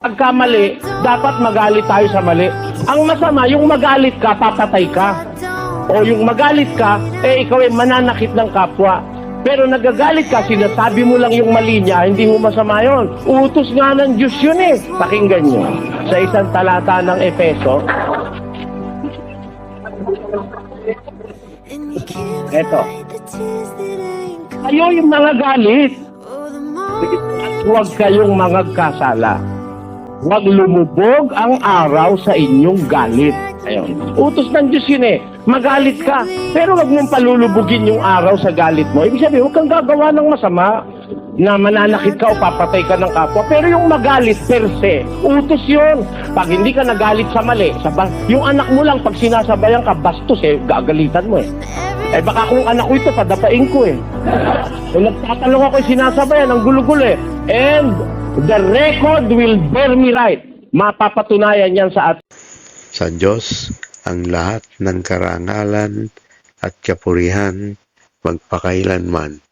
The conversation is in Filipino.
Pagkamali, dapat magalit tayo sa mali. Ang masama, yung magalit ka, papatay ka. O yung magalit ka, ikaw ay mananakit ng kapwa. Pero nagagalit ka, sinasabi mo lang yung mali niya, hindi mo masama yun. Utos nga ng Diyos yun eh. Pakinggan nyo. Sa isang talata ng Efeso, eto. Kayo yung mga galit. At huwag kayong magkasala. Huwag lumubog ang araw sa inyong galit. Ayun. Utos ng Diyos yun eh. Magalit ka. Pero huwag mong palulubugin yung araw sa galit mo. Ibig sabihin, huwag kang gagawa ng masama na mananakit ka o papatay ka ng kapwa. Pero yung magalit per se, utos yun. Pag hindi ka nagalit sa mali, yung anak mo lang, pag sinasabayan ka, bastos eh, gagalitan mo eh. Eh baka kung anak ko ito, padapain ko eh. Kung nagtatanong ako, sinasabayan, ang gulo-gulo eh. And the record will bear me right. Mapapatunayan yan sa atin. Sa Diyos ang lahat ng karangalan at kapurihan magpakailanman.